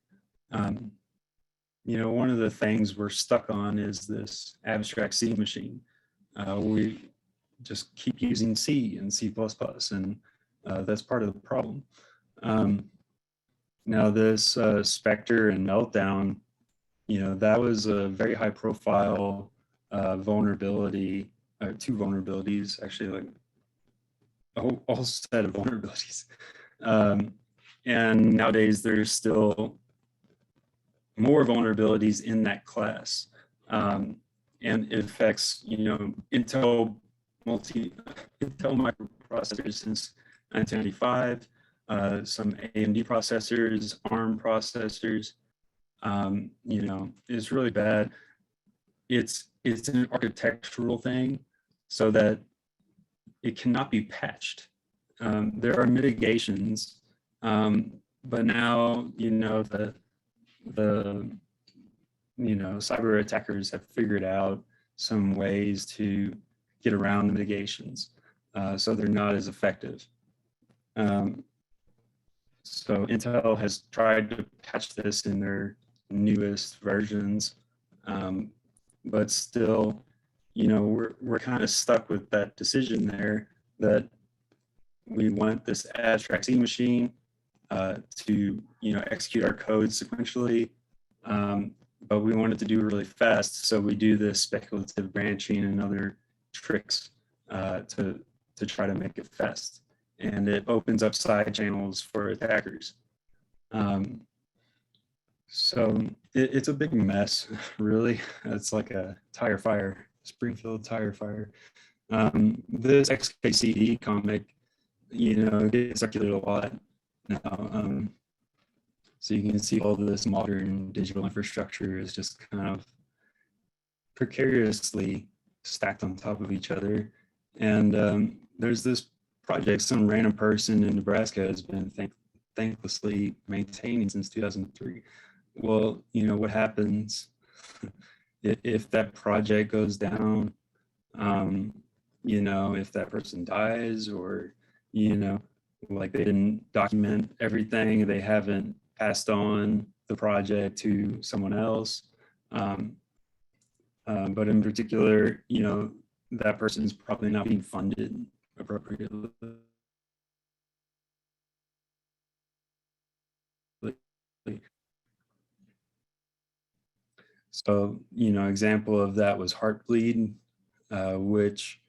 You know, one of the things we're stuck on is this abstract C machine. We just keep using C and C++, and that's part of the problem. Now this Spectre and Meltdown, you know, that was a very high profile vulnerability, two vulnerabilities, actually, like a whole set of vulnerabilities. And nowadays there's still more vulnerabilities in that class. And it affects, you know, Intel microprocessors since 1995, some AMD processors, ARM processors. You know, it's really bad. It's an architectural thing so that it cannot be patched. There are mitigations, but now, you know, the you know, cyber attackers have figured out some ways to get around the mitigations, so they're not as effective. So Intel has tried to patch this in their newest versions, but still, you know, we're kind of stuck with that decision there that we want this abstract C machine to, you know, execute our code sequentially, but we want it to do it really fast. So we do this speculative branching and other tricks to try to make it fast. And it opens up side channels for attackers. So it's a big mess, really. It's like a tire fire, Springfield tire fire. This XKCD comic, you know, gets circulated a lot now. So you can see all this modern digital infrastructure is just kind of precariously stacked on top of each other. And there's this project some random person in Nebraska has been thanklessly maintaining since 2003. Well, you know, what happens if that project goes down, you know, if that person dies, or, you know, like they didn't document everything, they haven't passed on the project to someone else. But in particular, you know, that person's probably not being funded appropriately. So, you know, example of that was Heartbleed, which,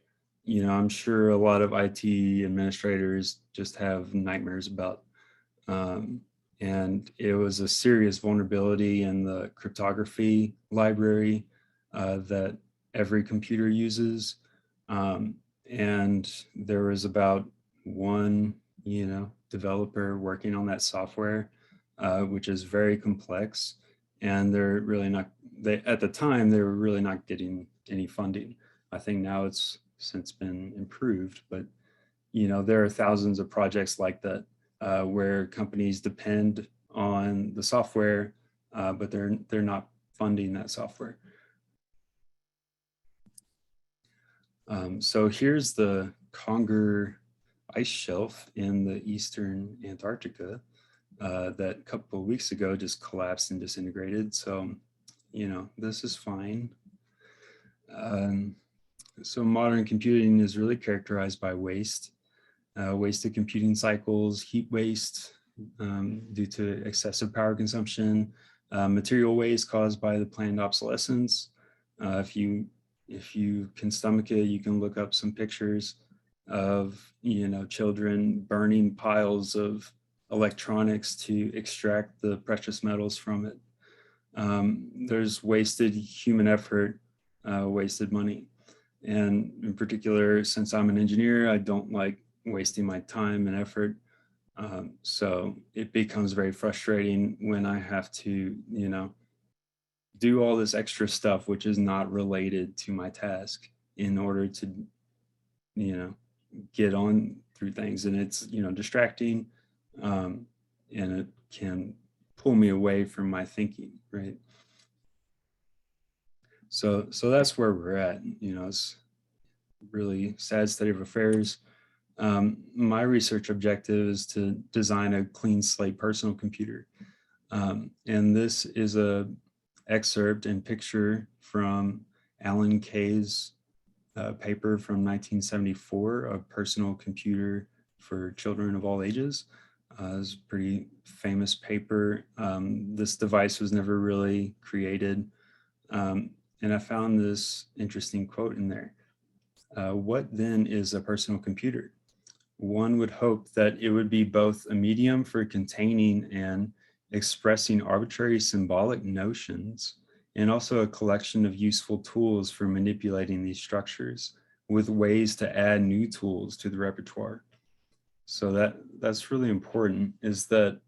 you know, I'm sure a lot of IT administrators just have nightmares about. And it was a serious vulnerability in the cryptography library that every computer uses. And there was about one, you know, developer working on that software, which is very complex. And they're really not, at the time, they were really not getting any funding. I think now it's since been improved, but, you know, there are thousands of projects like that where companies depend on the software, but they're not funding that software. So here's the Conger ice shelf in the eastern Antarctica that a couple of weeks ago just collapsed and disintegrated. So, you know, this is fine. So modern computing is really characterized by waste, wasted computing cycles, heat waste due to excessive power consumption, material waste caused by the planned obsolescence. If you can stomach it, you can look up some pictures of, you know, children burning piles of electronics to extract the precious metals from it. There's wasted human effort, wasted money. And in particular, since I'm an engineer, I don't like wasting my time and effort. So it becomes very frustrating when I have to, you know, do all this extra stuff, which is not related to my task in order to, you know, get on through things. And it's, you know, distracting, and it can pull me away from my thinking, right? So that's where we're at. You know, it's really sad state of affairs. My research objective is to design a clean slate personal computer. And this is a excerpt and picture from Alan Kay's paper from 1974, a personal computer for children of all ages. It was a pretty famous paper. This device was never really created. And I found this interesting quote in there. What then is a personal computer? One would hope that it would be both a medium for containing and expressing arbitrary symbolic notions, and also a collection of useful tools for manipulating these structures, with ways to add new tools to the repertoire. So that's really important, is that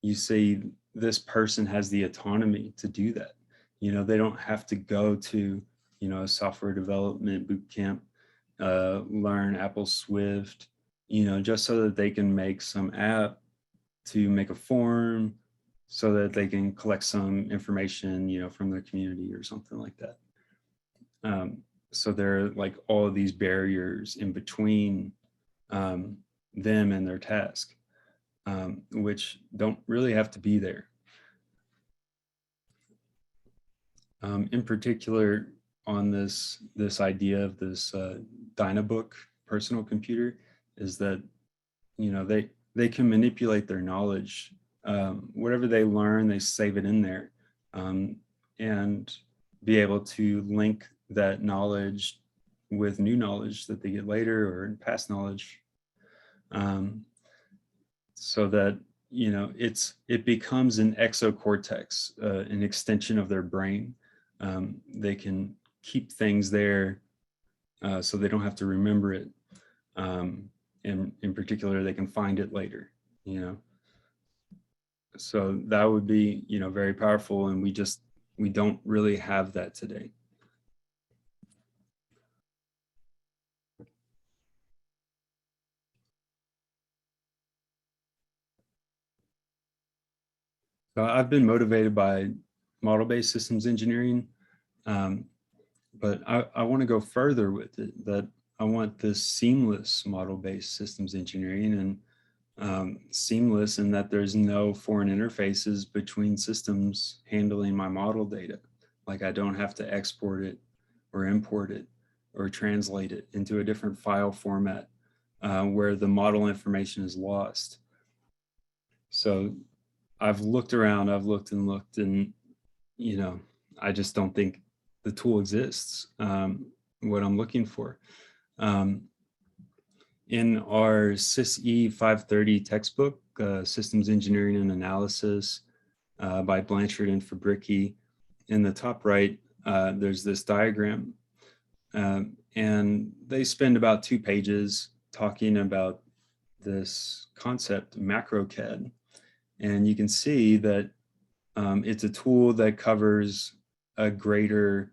you see this person has the autonomy to do that. You know, they don't have to go to, you know, a software development boot camp, learn Apple Swift, you know, just so that they can make some app to make a form so that they can collect some information, you know, from their community or something like that. So there are like all of these barriers in between them and their task, which don't really have to be there. In particular, on this idea of this Dynabook personal computer, is that, you know, they can manipulate their knowledge. Whatever they learn, they save it in there, and be able to link that knowledge with new knowledge that they get later or past knowledge, so that, you know, it becomes an exocortex, an extension of their brain. They can keep things there so they don't have to remember it. And in particular, they can find it later, you know. So that would be, you know, very powerful, and we don't really have that today. So I've been motivated by model-based systems engineering, but I want to go further with it, that I want this seamless model-based systems engineering, and seamless in that there's no foreign interfaces between systems handling my model data. Like I don't have to export it or import it or translate it into a different file format where the model information is lost. So I've looked around, I've looked and looked, and, you know, I just don't think the tool exists, what I'm looking for. In our SysE 530 textbook, Systems Engineering and Analysis by Blanchard and Fabricki, in the top right, there's this diagram. And they spend about 2 pages talking about this concept, MacroCAD. And you can see that it's a tool that covers a greater,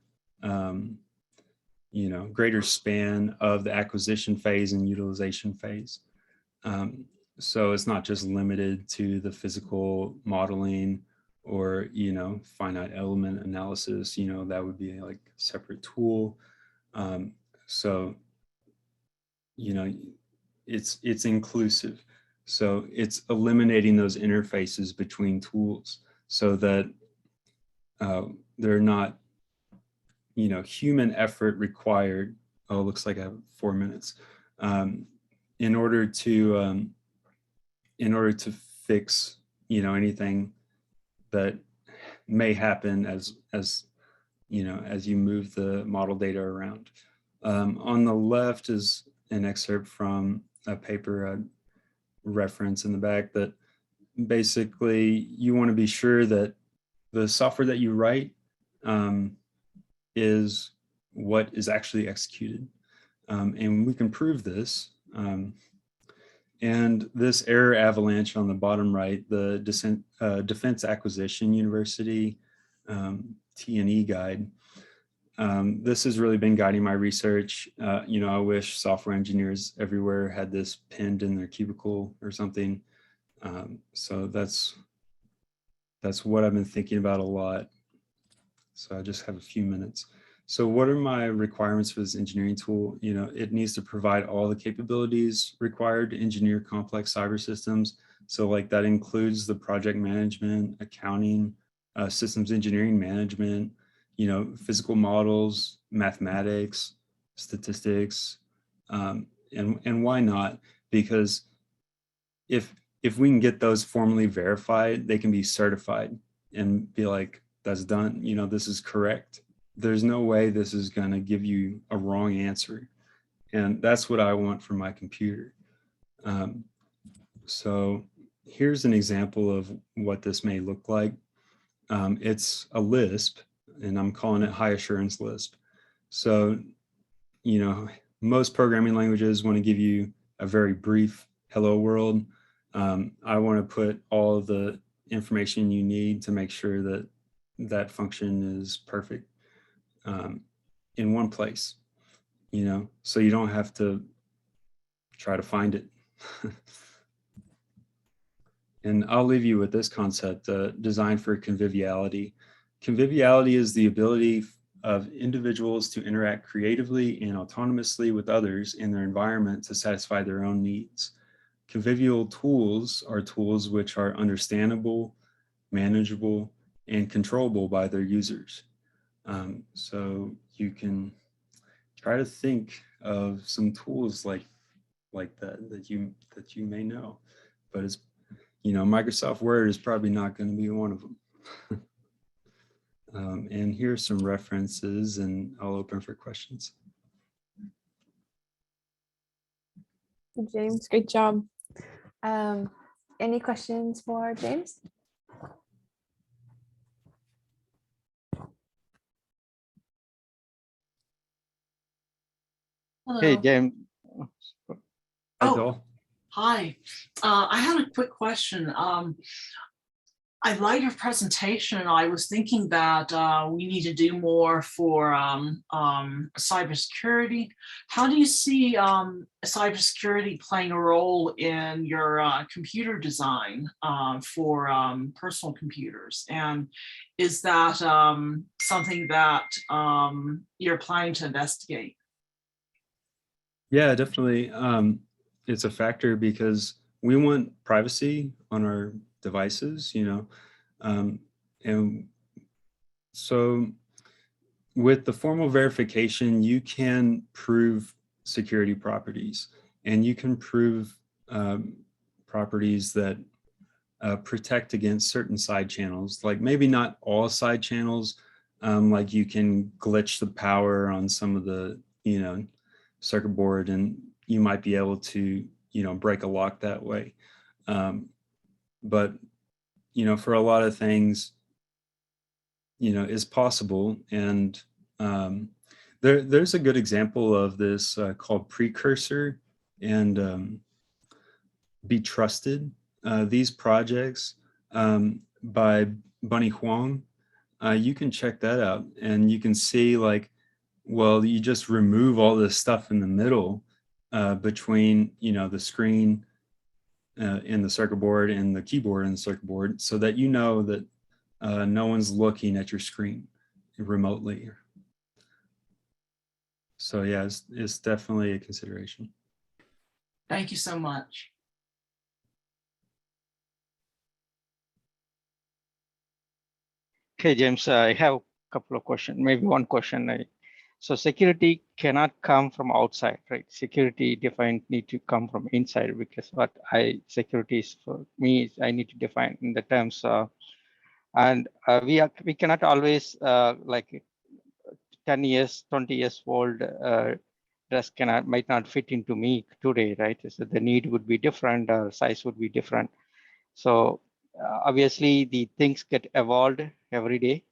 greater span of the acquisition phase and utilization phase. so it's not just limited to the physical modeling or, finite element analysis, that would be like a separate tool. So, it's inclusive. So it's eliminating those interfaces between tools so that they're not, human effort required. Oh, it looks like I have 4 minutes. In order to fix, anything that may happen as you move the model data around. On the left is an excerpt from a paper I reference in the back that basically you want to be sure that the software that you write is what is actually executed. And we can prove this. And this error avalanche on the bottom right, the Defense Acquisition University T&E guide, this has really been guiding my research. I wish software engineers everywhere had this pinned in their cubicle or something. So that's what I've been thinking about a lot. So I just have a few minutes. So what are my requirements for this engineering tool? It needs to provide all the capabilities required to engineer complex cyber systems. So like that includes the project management, accounting, systems engineering management, physical models, mathematics, statistics, and why not? Because if we can get those formally verified, they can be certified and be like, that's done, this is correct. There's no way this is going to give you a wrong answer. And that's what I want for my computer. So here's an example of what this may look like. It's a Lisp, and I'm calling it high assurance Lisp. So, most programming languages want to give you a very brief hello world. I want to put all of the information you need to make sure that that function is perfect in one place, so you don't have to try to find it. And I'll leave you with this concept, design for conviviality. Conviviality is the ability of individuals to interact creatively and autonomously with others in their environment to satisfy their own needs. Convivial tools are tools which are understandable, manageable, and controllable by their users. So you can try to think of some tools like that you may know, but it's, Microsoft Word is probably not going to be one of them. And here's some references, and I'll open for questions. James, great job. Any questions for James? Hello. Hey, James. Oh, hi. I had a quick question. I like your presentation. I was thinking that we need to do more for cybersecurity. How do you see cybersecurity playing a role in your computer design for personal computers? And is that something that you're planning to investigate? Yeah, definitely. It's a factor because we want privacy on our devices, and so with the formal verification, you can prove security properties, and you can prove properties that protect against certain side channels, like maybe not all side channels, like you can glitch the power on some of the, circuit board, and you might be able to, break a lock that way. But, for a lot of things, is possible. And there's a good example of this called Precursor and Be Trusted. These projects by Bunny Huang, you can check that out, and you can see like, well, you just remove all this stuff in the middle between, the screen in the circuit board and the keyboard in the circuit board, so that you know that no one's looking at your screen remotely. So yeah, it's definitely a consideration. Thank you so much. Okay, James, I have a couple of questions, maybe one question. So security cannot come from outside, right? Security defined need to come from inside, because security is for me, I need to define in the terms, and we cannot always like 10 years, 20 years old dress might not fit into me today, right? So the need would be different, size would be different. So obviously the things get evolved every day.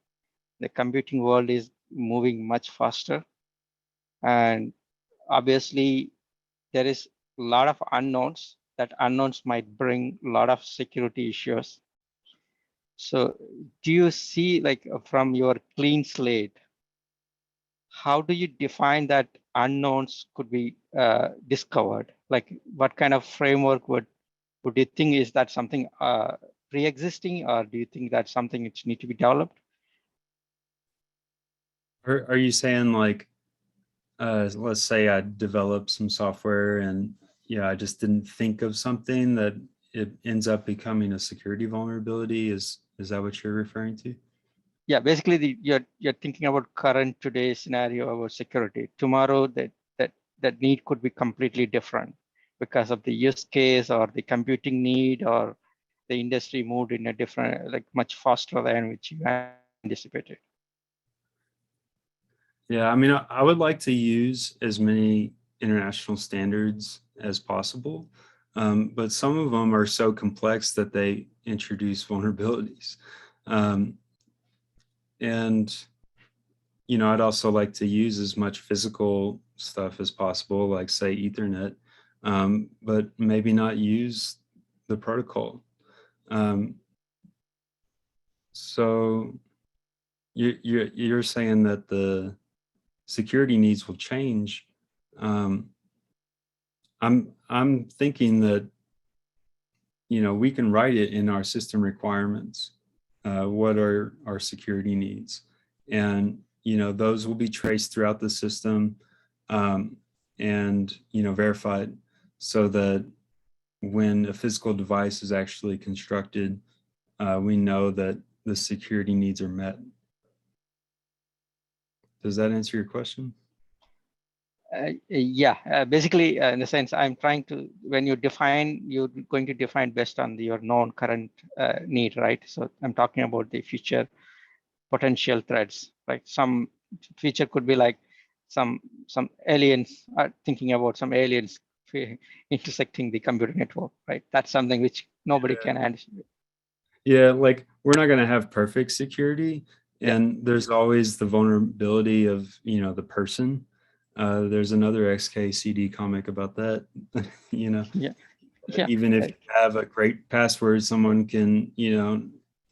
The computing world is moving much faster, and obviously there is a lot of unknowns. That unknowns might bring a lot of security issues. So do you see, like, from your clean slate, how do you define that unknowns could be discovered? Like, what kind of framework would you think? Is that something pre-existing, or do you think that's something which need to be developed? Are you saying like, let's say I developed some software and I just didn't think of something that it ends up becoming a security vulnerability? Is that what you're referring to? Yeah, basically you're thinking about current today's scenario about security. Tomorrow that need could be completely different because of the use case or the computing need, or the industry moved in a different, like much faster than which you anticipated. Yeah, I mean, I would like to use as many international standards as possible, but some of them are so complex that they introduce vulnerabilities. And I'd also like to use as much physical stuff as possible, like say Ethernet, but maybe not use the protocol. So you're saying that the security needs will change. I'm thinking that we can write it in our system requirements. What are our security needs? And those will be traced throughout the system, and verified, so that when a physical device is actually constructed, we know that the security needs are met. Does that answer your question? Yeah, basically, in the sense, I'm trying to, when you define, you're going to define based on your known current need, right? So I'm talking about the future potential threats. Like some feature could be like some aliens are thinking about some aliens intersecting the computer network, right? That's something which nobody can anticipate. Yeah, like we're not going to have perfect security, and there's always the vulnerability of the person. There's another XKCD comic about that. Even if you have a great password, someone can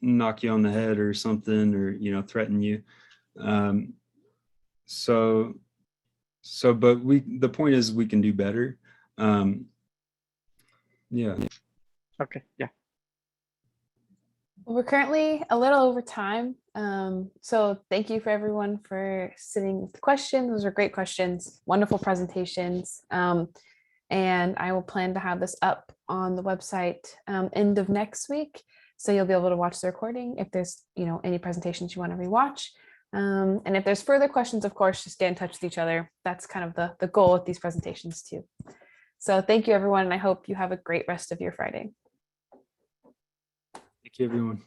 knock you on the head or something, or threaten you. But the point is we can do better. Yeah. Okay. Yeah. We're currently a little over time. So thank you for everyone for sitting with the questions. Those are great questions, wonderful presentations. And I will plan to have this up on the website end of next week. So you'll be able to watch the recording if there's any presentations you want to rewatch. And if there's further questions, of course, just stay in touch with each other. That's kind of the goal with these presentations too. So thank you, everyone. And I hope you have a great rest of your Friday. Thank you, everyone.